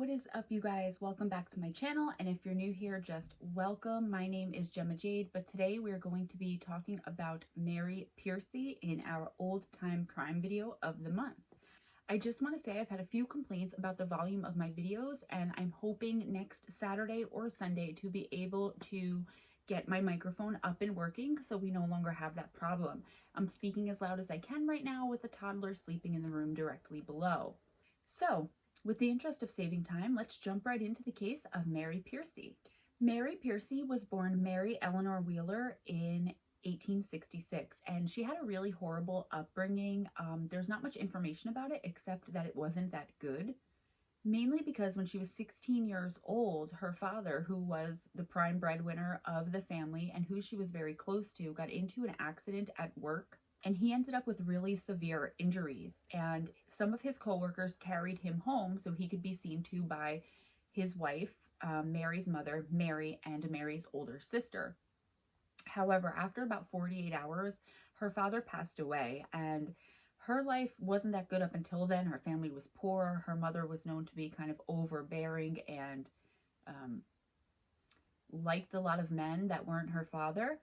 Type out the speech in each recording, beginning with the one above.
What is up, you guys? Welcome back to my channel, and if you're new here, just welcome. My name is Gemma Jade, but today we're going to be talking about Mary Pearsey in our old time crime video of the month. I just want to say I've had a few complaints about the volume of my videos, and I'm hoping next Saturday or Sunday to be able to get my microphone up and working so we no longer have that problem. I'm speaking as loud as I can right now with a toddler sleeping in the room directly below. So, with the interest of saving time, let's jump right into the case of Mary Pearsey. Mary Pearsey was born Mary Eleanor Wheeler in 1866, and she had a really horrible upbringing. There's not much information about it except that it wasn't that good, mainly because when she was 16 years old, her father, who was the prime breadwinner of the family and who she was very close to, got into an accident at work, and he ended up with really severe injuries, and some of his coworkers carried him home so he could be seen to by his wife, Mary's mother, Mary, and Mary's older sister. However, after about 48 hours, her father passed away, and her life wasn't that good up until then. Her family was poor. Her mother was known to be kind of overbearing and liked a lot of men that weren't her father.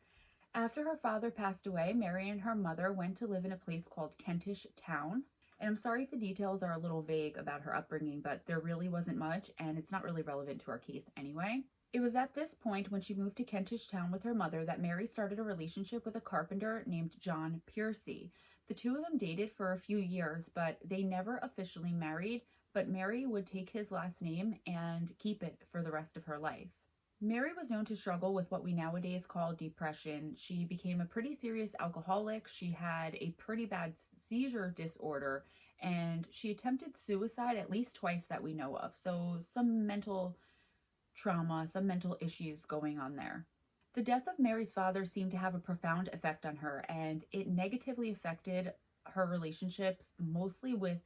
After her father passed away, Mary and her mother went to live in a place called Kentish Town. And I'm sorry if the details are a little vague about her upbringing, but there really wasn't much, and it's not really relevant to our case anyway. It was at this point, when she moved to Kentish Town with her mother, that Mary started a relationship with a carpenter named John Pearsey. The two of them dated for a few years, but they never officially married, but Mary would take his last name and keep it for the rest of her life. Mary was known to struggle with what we nowadays call depression. She became a pretty serious alcoholic. She had a pretty bad seizure disorder, and she attempted suicide at least twice that we know of. So some mental trauma, some mental issues going on there. The death of Mary's father seemed to have a profound effect on her, and it negatively affected her relationships, mostly with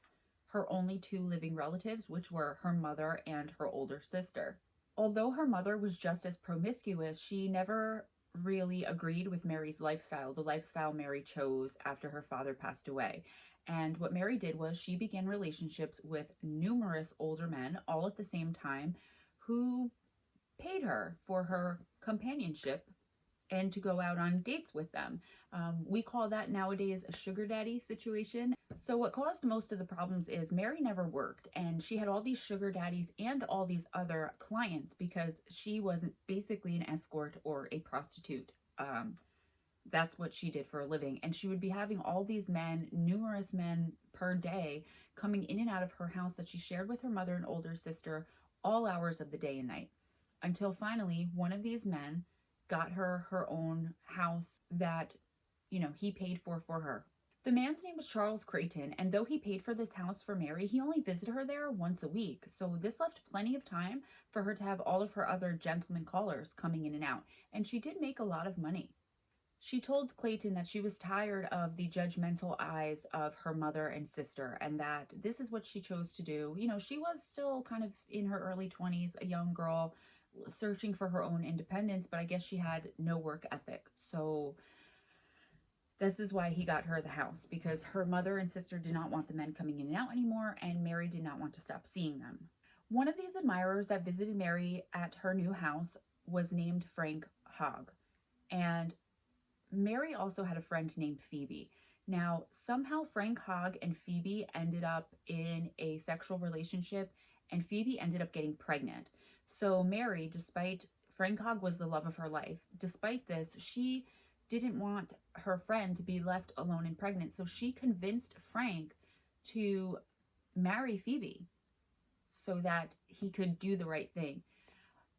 her only two living relatives, which were her mother and her older sister. Although her mother was just as promiscuous, she never really agreed with Mary's lifestyle, the lifestyle Mary chose after her father passed away. And what Mary did was she began relationships with numerous older men all at the same time who paid her for her companionship and to go out on dates with them. We call that nowadays a sugar daddy situation. So what caused most of the problems is Mary never worked, and she had all these sugar daddies and all these other clients because she wasn't basically an escort or a prostitute. That's what she did for a living. And she would be having all these men, numerous men per day, coming in and out of her house that she shared with her mother and older sister all hours of the day and night. Until finally, one of these men got her her own house that, he paid for her. The man's name was Charles Creighton, and though he paid for this house for Mary, he only visited her there once a week. So this left plenty of time for her to have all of her other gentleman callers coming in and out. And she did make a lot of money. She told Clayton that she was tired of the judgmental eyes of her mother and sister, and that this is what she chose to do. She was still kind of in her early 20s, a young girl searching for her own independence, but I guess she had no work ethic. So this is why he got her the house, because her mother and sister did not want the men coming in and out anymore, and Mary did not want to stop seeing them. One of these admirers that visited Mary at her new house was named Frank Hogg, and Mary also had a friend named Phoebe. Now, somehow Frank Hogg and Phoebe ended up in a sexual relationship, and Phoebe ended up getting pregnant. So Mary, despite Frank Hogg was the love of her life, despite this, she didn't want her friend to be left alone and pregnant. So she convinced Frank to marry Phoebe so that he could do the right thing.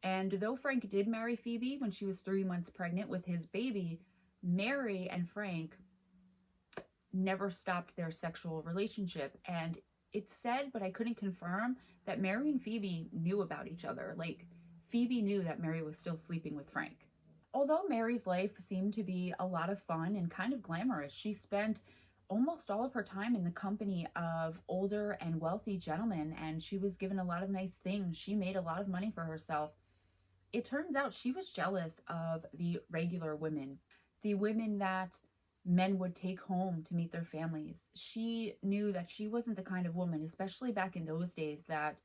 And though Frank did marry Phoebe when she was 3 months pregnant with his baby, Mary and Frank never stopped their sexual relationship. And it's said, but I couldn't confirm, that Mary and Phoebe knew about each other. Like, Phoebe knew that Mary was still sleeping with Frank. Although Mary's life seemed to be a lot of fun and kind of glamorous, she spent almost all of her time in the company of older and wealthy gentlemen, and she was given a lot of nice things. She made a lot of money for herself. It turns out she was jealous of the regular women, the women that men would take home to meet their families. She knew that she wasn't the kind of woman, especially back in those days, that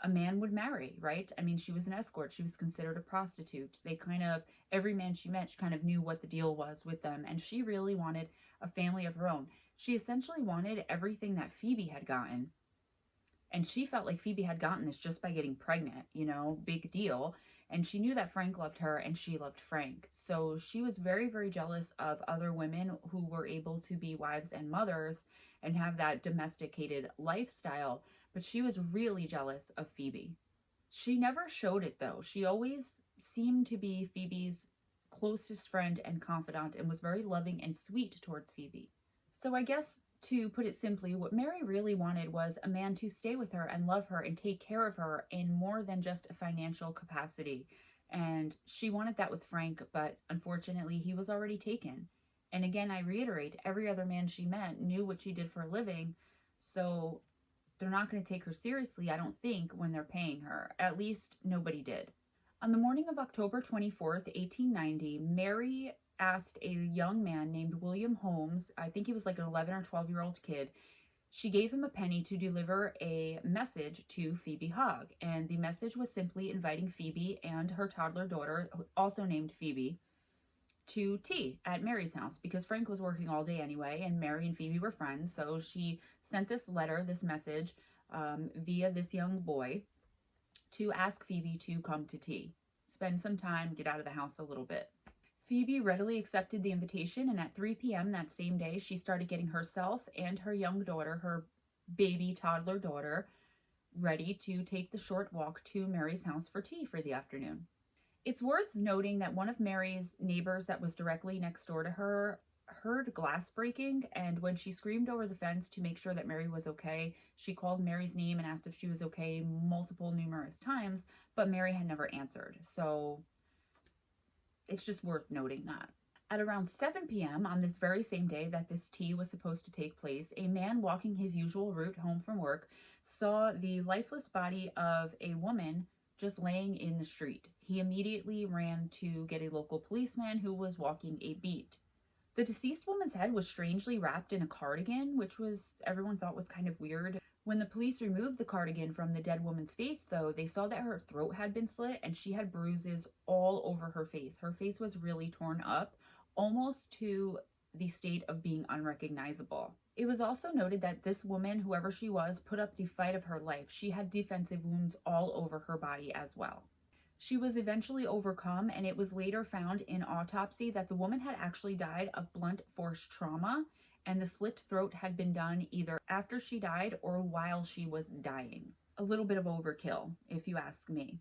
a man would marry, right? I mean, she was an escort. She was considered a prostitute. They kind of, every man she met, she kind of knew what the deal was with them. And she really wanted a family of her own. She essentially wanted everything that Phoebe had gotten. And she felt like Phoebe had gotten this just by getting pregnant, you know, big deal. And she knew that Frank loved her and she loved Frank. So she was very, very jealous of other women who were able to be wives and mothers and have that domesticated lifestyle. But she was really jealous of Phoebe. She never showed it though. She always seemed to be Phoebe's closest friend and confidant and was very loving and sweet towards Phoebe. So I guess to put it simply, what Mary really wanted was a man to stay with her and love her and take care of her in more than just a financial capacity. And she wanted that with Frank, but unfortunately he was already taken. And again, I reiterate, every other man she met knew what she did for a living, so they're not going to take her seriously, I don't think, when they're paying her. At least nobody did. On the morning of October 24th, 1890, Mary asked a young man named William Holmes, I think he was like an 11 or 12-year-old kid, she gave him a penny to deliver a message to Phoebe Hogg. And the message was simply inviting Phoebe and her toddler daughter, also named Phoebe, to tea at Mary's house because Frank was working all day anyway, and Mary and Phoebe were friends. So she sent this letter, this message, via this young boy to ask Phoebe to come to tea, spend some time, get out of the house a little bit. Phoebe readily accepted the invitation, and at 3 p.m. that same day, she started getting herself and her young daughter, her baby toddler daughter, ready to take the short walk to Mary's house for tea for the afternoon. It's worth noting that one of Mary's neighbors that was directly next door to her heard glass breaking, and when she screamed over the fence to make sure that Mary was okay, she called Mary's name and asked if she was okay numerous times, but Mary had never answered. So it's just worth noting that. At around 7 p.m. on this very same day that this tea was supposed to take place, a man walking his usual route home from work saw the lifeless body of a woman just laying in the street. He immediately ran to get a local policeman who was walking a beat. The deceased woman's head was strangely wrapped in a cardigan, which everyone thought was kind of weird. When the police removed the cardigan from the dead woman's face, though, they saw that her throat had been slit and she had bruises all over her face. Her face was really torn up, almost to the state of being unrecognizable. It was also noted that this woman, whoever she was, put up the fight of her life. She had defensive wounds all over her body as well. She was eventually overcome, and it was later found in autopsy that the woman had actually died of blunt force trauma, and the slit throat had been done either after she died or while she was dying. A little bit of overkill, if you ask me.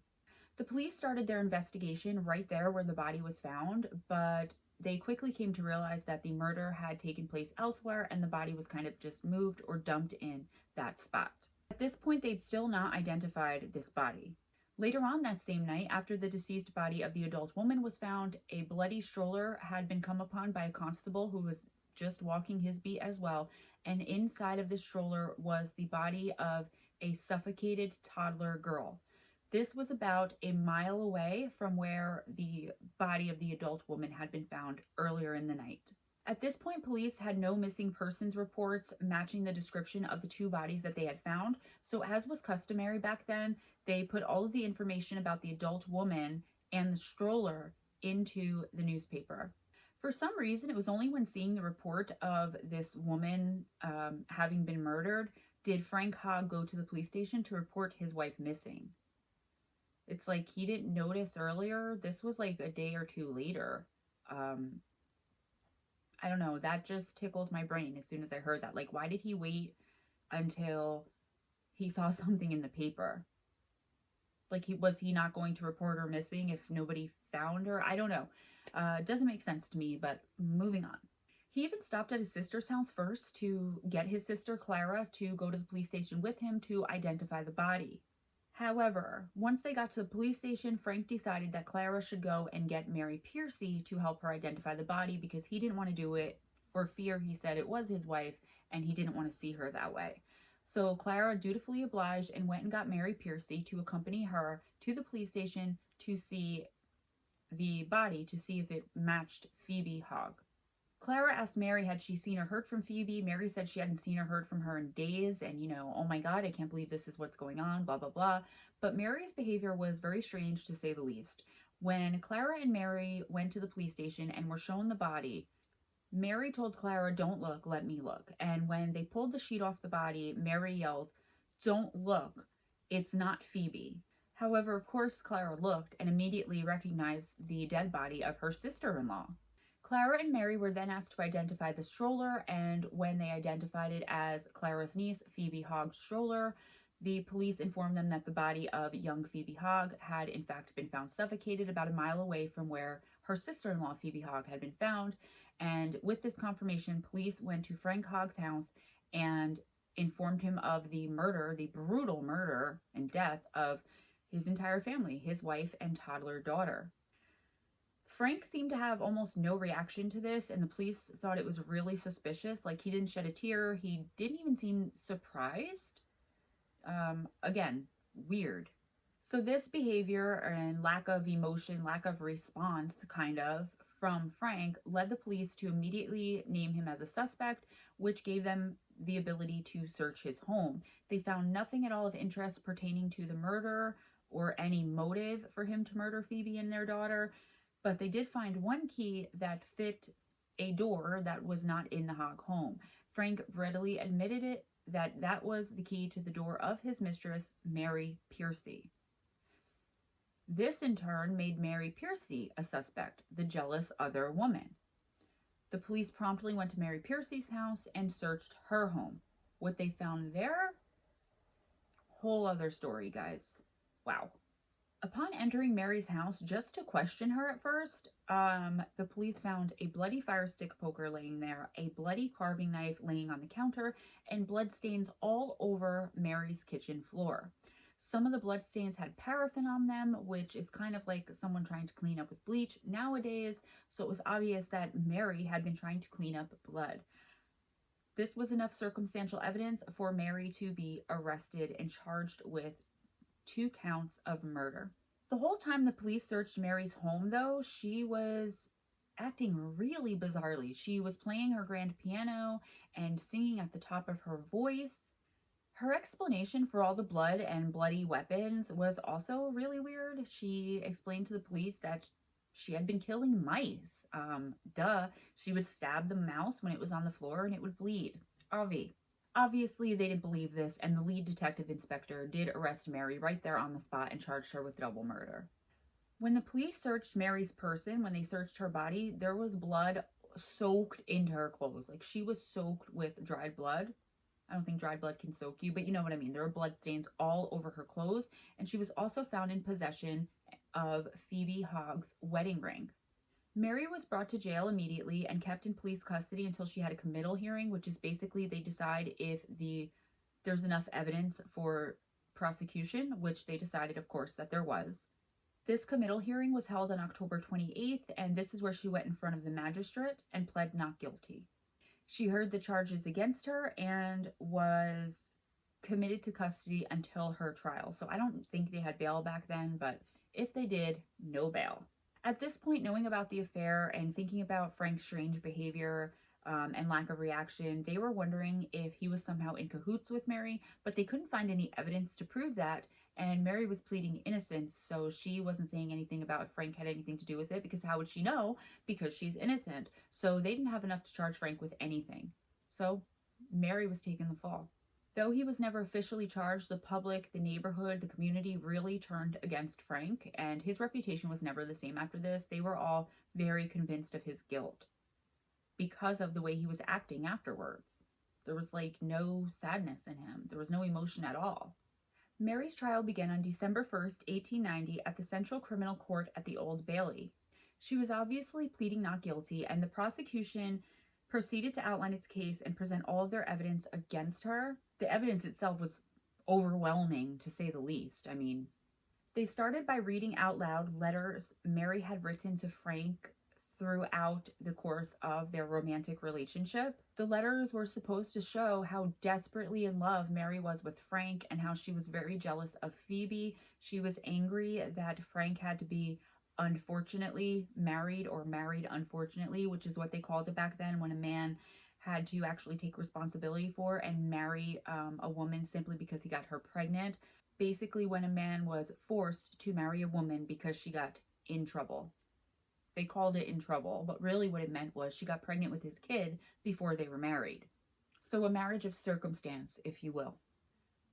The police started their investigation right there where the body was found, but they quickly came to realize that the murder had taken place elsewhere and the body was kind of just moved or dumped in that spot. At this point, they'd still not identified this body. Later on that same night, after the deceased body of the adult woman was found, a bloody stroller had been come upon by a constable who was just walking his beat as well, and inside of the stroller was the body of a suffocated toddler girl. This was about a mile away from where the body of the adult woman had been found earlier in the night. At this point, police had no missing persons reports matching the description of the two bodies that they had found, so as was customary back then, they put all of the information about the adult woman and the stroller into the newspaper. For some reason, it was only when seeing the report of this woman having been murdered did Frank Hogg go to the police station to report his wife missing. It's like he didn't notice earlier. This was like a day or two later. I don't know. That just tickled my brain as soon as I heard that. Like, why did he wait until he saw something in the paper? Like, was he not going to report her missing if nobody found her? I don't know. Doesn't make sense to me, but moving on. He even stopped at his sister's house first to get his sister Clara to go to the police station with him to identify the body. However, once they got to the police station, Frank decided that Clara should go and get Mary Pearsey to help her identify the body because he didn't want to do it for fear, he said, it was his wife and he didn't want to see her that way. So Clara dutifully obliged and went and got Mary Pearsey to accompany her to the police station to see the body, to see if it matched Phoebe Hogg. Clara asked Mary had she seen or heard from Phoebe. Mary said she hadn't seen or heard from her in days, and oh my God, I can't believe this is what's going on, blah, blah, blah. But Mary's behavior was very strange to say the least. When Clara and Mary went to the police station and were shown the body, Mary told Clara, "Don't look, let me look." And when they pulled the sheet off the body, Mary yelled, "Don't look, it's not Phoebe." However, of course, Clara looked and immediately recognized the dead body of her sister-in-law. Clara and Mary were then asked to identify the stroller, and when they identified it as Clara's niece, Phoebe Hogg's stroller, the police informed them that the body of young Phoebe Hogg had in fact been found suffocated about a mile away from where her sister-in-law Phoebe Hogg had been found. And with this confirmation, police went to Frank Hogg's house and informed him of the murder, the brutal murder and death of his entire family, his wife and toddler daughter. Frank seemed to have almost no reaction to this, and the police thought it was really suspicious. Like, he didn't shed a tear. He didn't even seem surprised. Again, weird. So this behavior and lack of emotion, lack of response, kind of, from Frank led the police to immediately name him as a suspect, which gave them the ability to search his home. They found nothing at all of interest pertaining to the murder or any motive for him to murder Phoebe and their daughter, but they did find one key that fit a door that was not in the Hogg home. Frank readily admitted that was the key to the door of his mistress, Mary Pearsey. This in turn made Mary Pearsey a suspect, the jealous other woman. The police promptly went to Mary Pearsey's house and searched her home. What they found there? Whole other story, guys. Wow. Upon entering Mary's house, just to question her at first, the police found a bloody fire stick poker laying there, a bloody carving knife laying on the counter, and bloodstains all over Mary's kitchen floor. Some of the bloodstains had paraffin on them, which is kind of like someone trying to clean up with bleach nowadays, so it was obvious that Mary had been trying to clean up blood. This was enough circumstantial evidence for Mary to be arrested and charged with 2 counts of murder. The whole time the police searched Mary's home, though, she was acting really bizarrely. She was playing her grand piano and singing at the top of her voice. Her explanation for all the blood and bloody weapons was also really weird. She explained to the police that she had been killing mice. She would stab the mouse when it was on the floor and it would bleed. Obviously, they didn't believe this, and the lead detective inspector did arrest Mary right there on the spot and charged her with double murder. When the police searched Mary's person, when they searched her body, there was blood soaked into her clothes. Like, she was soaked with dried blood. I don't think dried blood can soak you, but you know what I mean. There were blood stains all over her clothes, and she was also found in possession of Phoebe Hogg's wedding ring. Mary was brought to jail immediately and kept in police custody until she had a committal hearing, which is basically they decide if there's enough evidence for prosecution, which they decided, of course, that there was. This committal hearing was held on October 28th, and this is where she went in front of the magistrate and pled not guilty. She heard the charges against her and was committed to custody until her trial. So I don't think they had bail back then, but if they did, no bail. At this point, knowing about the affair and thinking about Frank's strange behavior and lack of reaction, they were wondering if he was somehow in cahoots with Mary, but they couldn't find any evidence to prove that, and Mary was pleading innocence, so she wasn't saying anything about if Frank had anything to do with it, because how would she know? Because she's innocent. So they didn't have enough to charge Frank with anything. So Mary was taking the fall. Though he was never officially charged, the public, the neighborhood, the community really turned against Frank, and his reputation was never the same after this. They were all very convinced of his guilt because of the way he was acting afterwards. There was like no sadness in him. There was no emotion at all. Mary's trial began on December 1st, 1890 at the Central Criminal Court at the Old Bailey. She was obviously pleading not guilty, and the prosecution proceeded to outline its case and present all of their evidence against her. The evidence itself was overwhelming, to say the least. I mean, they started by reading out loud letters Mary had written to Frank throughout the course of their romantic relationship. The letters were supposed to show how desperately in love Mary was with Frank and how she was very jealous of Phoebe. She was angry that Frank had to be unfortunately married, or married unfortunately, which is what they called it back then, when a man had to actually take responsibility for and marry a woman simply because he got her pregnant. Basically, when a man was forced to marry a woman because she got in trouble. They called it in trouble, but really what it meant was she got pregnant with his kid before they were married. So a marriage of circumstance, if you will.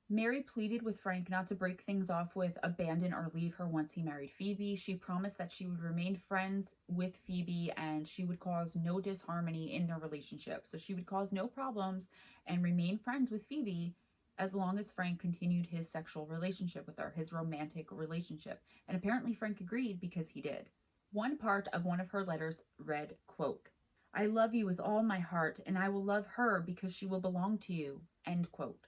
Mary pleaded with Frank not to break things off with, abandon, or leave her once he married Phoebe. She promised that she would remain friends with Phoebe and she would cause no disharmony in their relationship. So she would cause no problems and remain friends with Phoebe as long as Frank continued his sexual relationship with her, his romantic relationship. And apparently Frank agreed because he did. One part of one of her letters read, quote, "I love you with all my heart, and I will love her because she will belong to you," end quote.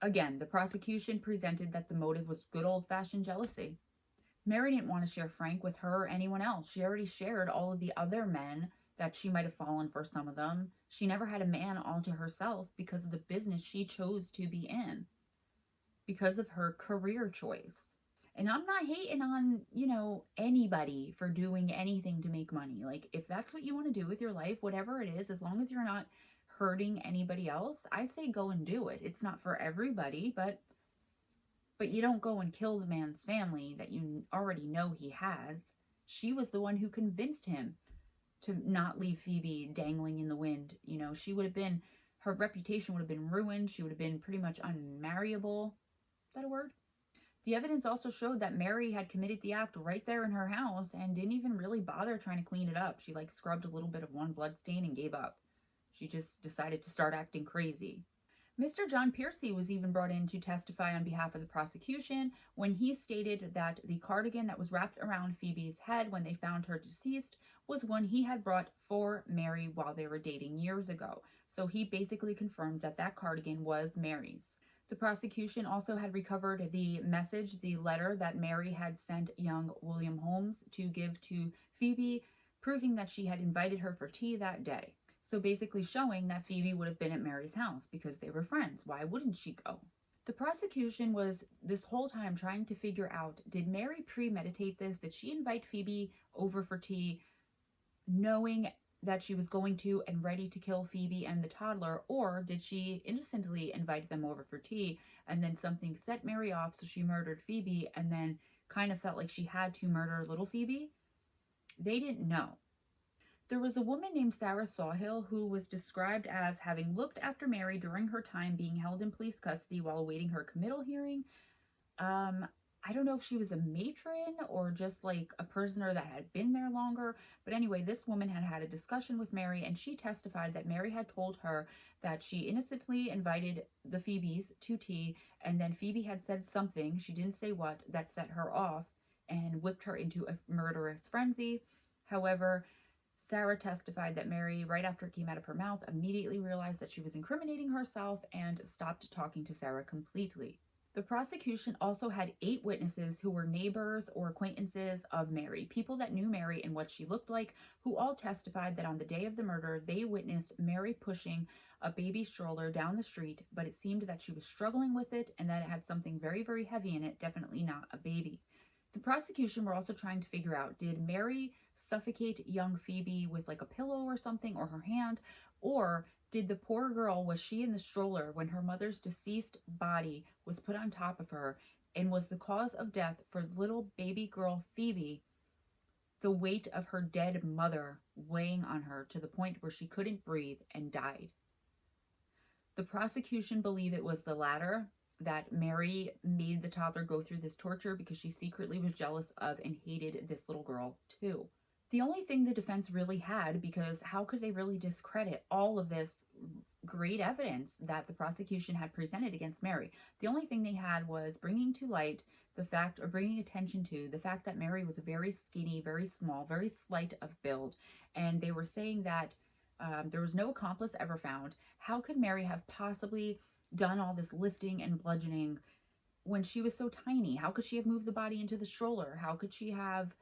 Again, the prosecution presented that the motive was good old-fashioned jealousy. Mary didn't want to share Frank with her or anyone else. She already shared all of the other men that she might have fallen for some of them. She never had a man all to herself because of the business she chose to be in, because of her career choice. And I'm not hating on, anybody for doing anything to make money. Like, if that's what you want to do with your life, whatever it is, as long as you're not hurting anybody else, I say go and do it. It's not for everybody, but you don't go and kill the man's family that you already know he has. She was the one who convinced him to not leave Phoebe dangling in the wind. She would have been, her reputation would have been ruined. She would have been pretty much unmarriable. Is that a word? The evidence also showed that Mary had committed the act right there in her house and didn't even really bother trying to clean it up. She scrubbed a little bit of one blood stain and gave up. She just decided to start acting crazy. Mr. John Pearsey was even brought in to testify on behalf of the prosecution when he stated that the cardigan that was wrapped around Phoebe's head when they found her deceased was one he had brought for Mary while they were dating years ago. So he basically confirmed that that cardigan was Mary's. The prosecution also had recovered the message, the letter that Mary had sent young William Holmes to give to Phoebe, proving that she had invited her for tea that day. So basically showing that Phoebe would have been at Mary's house because they were friends. Why wouldn't she go? The prosecution was this whole time trying to figure out, did Mary premeditate this? Did she invite Phoebe over for tea knowing that she was going to and ready to kill Phoebe and the toddler, or did she innocently invite them over for tea and then something set Mary off so she murdered Phoebe and then kind of felt like she had to murder little Phoebe? They didn't know. There was a woman named Sarah Sawhill who was described as having looked after Mary during her time being held in police custody while awaiting her committal hearing. I don't know if she was a matron or just like a prisoner that had been there longer. But anyway, this woman had had a discussion with Mary and she testified that Mary had told her that she innocently invited the Phoebes to tea and then Phoebe had said something, she didn't say what, that set her off and whipped her into a murderous frenzy. However, Sarah testified that Mary, right after it came out of her mouth, immediately realized that she was incriminating herself and stopped talking to Sarah completely. The prosecution also had 8 witnesses who were neighbors or acquaintances of Mary, people that knew Mary and what she looked like, who all testified that on the day of the murder, they witnessed Mary pushing a baby stroller down the street, but it seemed that she was struggling with it and that it had something very, very heavy in it, definitely not a baby. The prosecution were also trying to figure out, did Mary suffocate young Phoebe with like a pillow or something or her hand, or did the poor girl, was she in the stroller when her mother's deceased body was put on top of her, and was the cause of death for little baby girl Phoebe the weight of her dead mother weighing on her to the point where she couldn't breathe and died? The prosecution believe it was the latter, that Mary made the toddler go through this torture because she secretly was jealous of and hated this little girl too. The only thing the defense really had, because how could they really discredit all of this great evidence that the prosecution had presented against Mary? The only thing they had was bringing to light the fact, or bringing attention to the fact, that Mary was very skinny, very small, very slight of build, and they were saying that there was no accomplice ever found. How could Mary have possibly done all this lifting and bludgeoning when she was so tiny? How could she have moved the body into the stroller? How could she have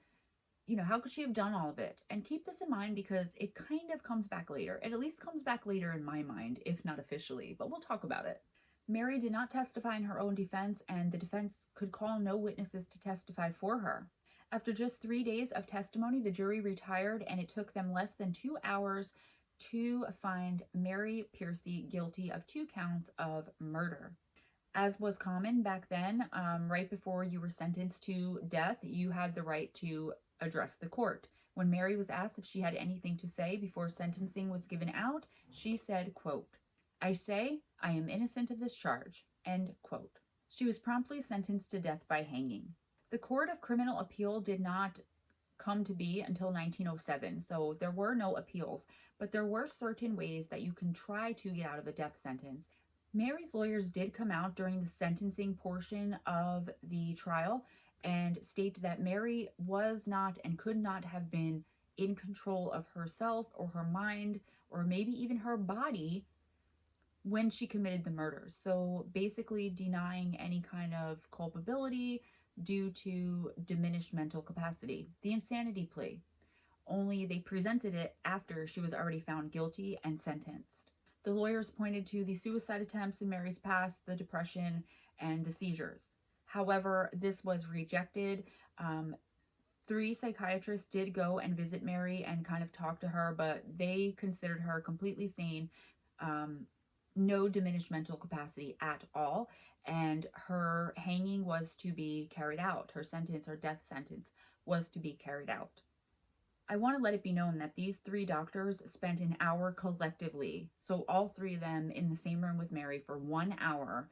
done all of it? And keep this in mind because it kind of comes back later. It at least comes back later in my mind, if not officially, but we'll talk about it. Mary did not testify in her own defense, and the defense could call no witnesses to testify for her. After just 3 days of testimony, the jury retired, and it took them less than 2 hours to find Mary Pearsey guilty of 2 counts of murder. As was common back then, right before you were sentenced to death, you had the right to address the court. When Mary was asked if she had anything to say before sentencing was given out, she said, quote, "I say I am innocent of this charge," end quote. She was promptly sentenced to death by hanging. The Court of Criminal Appeal did not come to be until 1907, so there were no appeals, but there were certain ways that you can try to get out of a death sentence. Mary's lawyers did come out during the sentencing portion of the trial and state that Mary was not and could not have been in control of herself or her mind or maybe even her body when she committed the murders. So basically denying any kind of culpability due to diminished mental capacity. The insanity plea. Only they presented it after she was already found guilty and sentenced. The lawyers pointed to the suicide attempts in Mary's past, the depression, and the seizures. However, this was rejected. 3 psychiatrists did go and visit Mary and kind of talk to her, but they considered her completely sane, no diminished mental capacity at all, and her hanging was to be carried out. Her sentence, or death sentence, was to be carried out. I want to let it be known that these 3 doctors spent an hour collectively, so all 3 of them in the same room with Mary for 1 hour,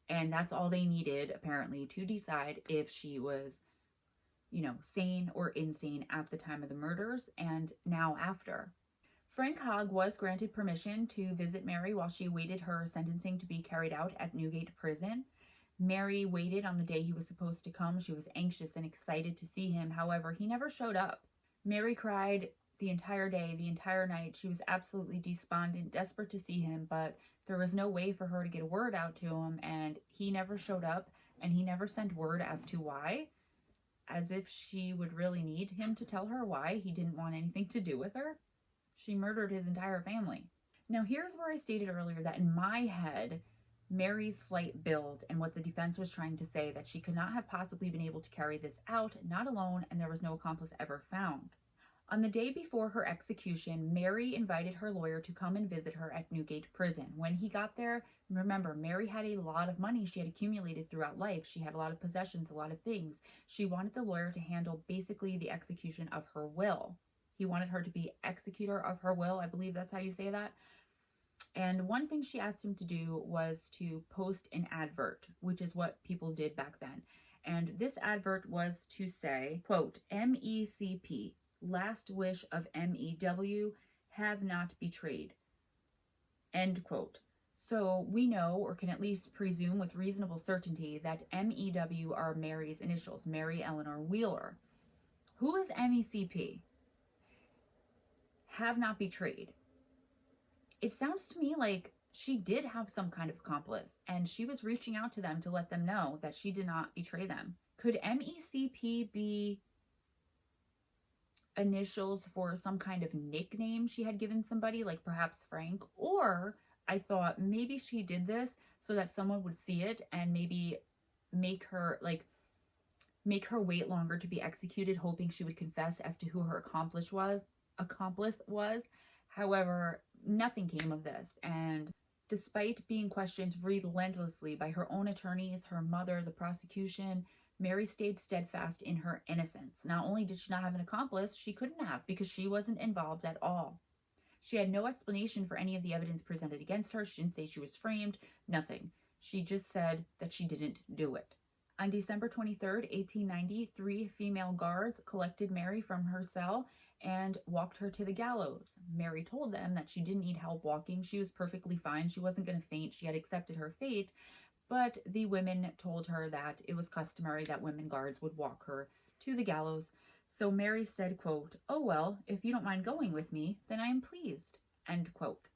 and that's all they needed, apparently, to decide if she was, sane or insane at the time of the murders and now after. Frank Hogg was granted permission to visit Mary while she awaited her sentencing to be carried out at Newgate Prison. Mary waited on the day he was supposed to come. She was anxious and excited to see him. However, he never showed up. Mary cried the entire day, the entire night. She was absolutely despondent, desperate to see him, but there was no way for her to get a word out to him, and he never showed up, and he never sent word as to why, as if she would really need him to tell her why he didn't want anything to do with her. She murdered his entire family. Now, here's where I stated earlier that in my head, Mary's slight build and what the defense was trying to say, that she could not have possibly been able to carry this out, not alone, and there was no accomplice ever found. On the day before her execution, Mary invited her lawyer to come and visit her at Newgate Prison. When he got there, remember, Mary had a lot of money she had accumulated throughout life. She had a lot of possessions, a lot of things. She wanted the lawyer to handle basically the execution of her will. He wanted her to be executor of her will. I believe that's how you say that. And one thing she asked him to do was to post an advert, which is what people did back then. And this advert was to say, quote, MECP, last wish of MEW, have not betrayed, end quote. So we know, or can at least presume with reasonable certainty, that MEW are Mary's initials, Mary Eleanor Wheeler. Who is MECP? Have not betrayed. It sounds to me like she did have some kind of accomplice, and she was reaching out to them to let them know that she did not betray them. Could MECP be initials for some kind of nickname she had given somebody, like perhaps Frank? Or I thought maybe she did this so that someone would see it and maybe make her wait longer to be executed, hoping she would confess as to who her accomplice was. However, nothing came of this, and despite being questioned relentlessly by her own attorneys, her mother, the prosecution, Mary stayed steadfast in her innocence. Not only did she not have an accomplice, she couldn't have, because she wasn't involved at all. She had no explanation for any of the evidence presented against her. She didn't say she was framed, nothing. She just said that she didn't do it. On December 23rd, 1890, 3 female guards collected Mary from her cell and walked her to the gallows. Mary told them that she didn't need help walking. She was perfectly fine. She wasn't going to faint. She had accepted her fate, but the women told her that it was customary that women guards would walk her to the gallows. So Mary said, quote, "Oh, well, if you don't mind going with me, then I am pleased," end quote.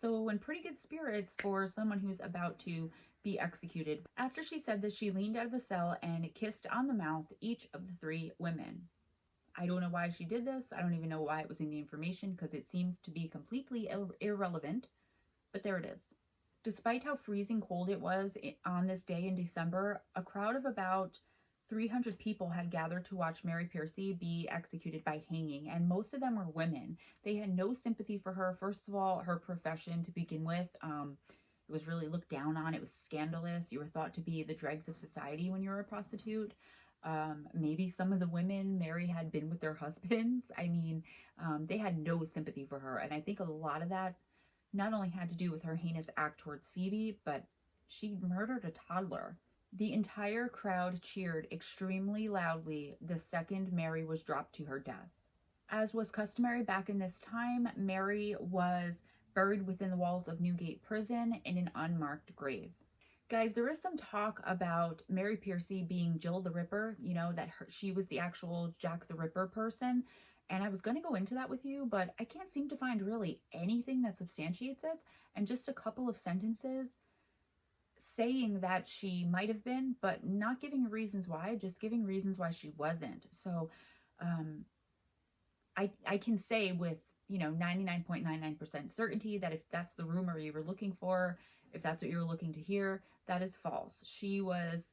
So in pretty good spirits for someone who's about to be executed. After she said this, she leaned out of the cell and kissed on the mouth each of the 3 women. I don't know why she did this. I don't even know why it was in the information, because it seems to be completely irrelevant, but there it is. Despite how freezing cold it was on this day in December, a crowd of about 300 people had gathered to watch Mary Pearsey be executed by hanging, and most of them were women. They had no sympathy for her. First of all, her profession to begin with, it was really looked down on. It was scandalous. You were thought to be the dregs of society when you were a prostitute. Maybe some of the women Mary had been with their husbands. I mean, they had no sympathy for her, and I think a lot of that not only had to do with her heinous act towards Phoebe, but she murdered a toddler. The entire crowd cheered extremely loudly the second Mary was dropped to her death. As was customary back in this time, Mary was buried within the walls of Newgate Prison in an unmarked grave. Guys, there is some talk about Mary Pearsey being Jill the Ripper, you know, that she was the actual Jack the Ripper person. And I was going to go into that with you, but I can't seem to find really anything that substantiates it. And just a couple of sentences saying that she might have been, but not giving reasons why, just giving reasons why she wasn't. So I can say with, 99.99% certainty that if that's the rumor you were looking for, if that's what you were looking to hear, that is false. She was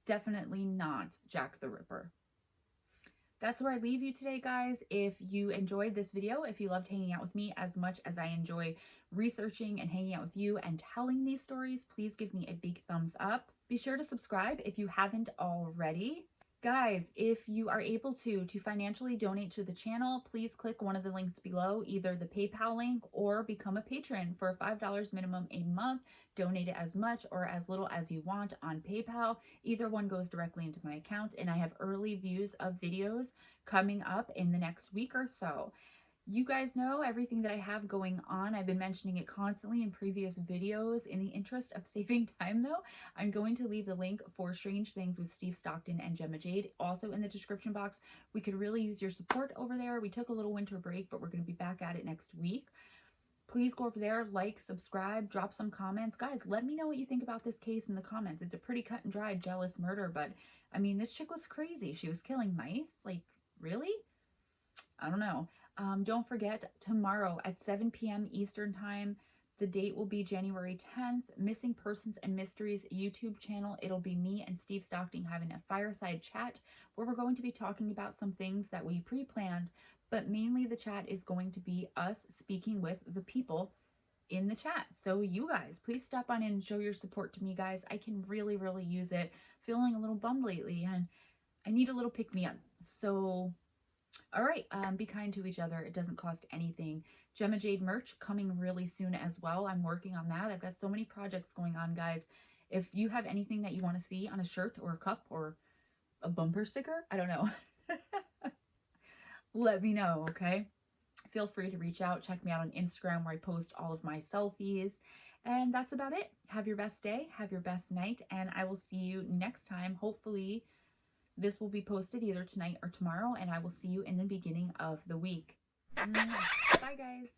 definitely not Jack the Ripper. That's where I leave you today, guys. If you enjoyed this video, if you loved hanging out with me as much as I enjoy researching and hanging out with you and telling these stories, please give me a big thumbs up. Be sure to subscribe if you haven't already. Guys, if you are able to financially donate to the channel, please click one of the links below, either the PayPal link or become a patron for $5 minimum a month. Donate it as much or as little as you want on PayPal. Either one goes directly into my account, and I have early views of videos coming up in the next week or so. You guys know everything that I have going on. I've been mentioning it constantly in previous videos. In the interest of saving time, though, I'm going to leave the link for Strange Things with Steve Stockton and Gemma Jade also in the description box. We could really use your support over there. We took a little winter break, but we're going to be back at it next week. Please go over there, like, subscribe, drop some comments. Guys, let me know what you think about this case in the comments. It's a pretty cut and dried, jealous murder, but I mean, this chick was crazy. She was killing mice. Like, really? I don't know. Don't forget, tomorrow at 7 p.m. Eastern Time, the date will be January 10th, Missing Persons and Mysteries YouTube channel. It'll be me and Steve Stockton having a fireside chat where we're going to be talking about some things that we pre-planned, but mainly the chat is going to be us speaking with the people in the chat. So you guys, please stop on in and show your support to me, guys. I can really, really use it. Feeling a little bummed lately, and I need a little pick-me-up. So all right, be kind to each other. It doesn't cost anything. Gemma Jade merch coming really soon as well. I'm working on that. I've got so many projects going on, guys. If you have anything that you want to see on a shirt or a cup or a bumper sticker, I don't know. Let me know, okay? Feel free to reach out. Check me out on Instagram where I post all of my selfies. And that's about it. Have your best day. Have your best night. And I will see you next time. Hopefully this will be posted either tonight or tomorrow, and I will see you in the beginning of the week. Bye, guys.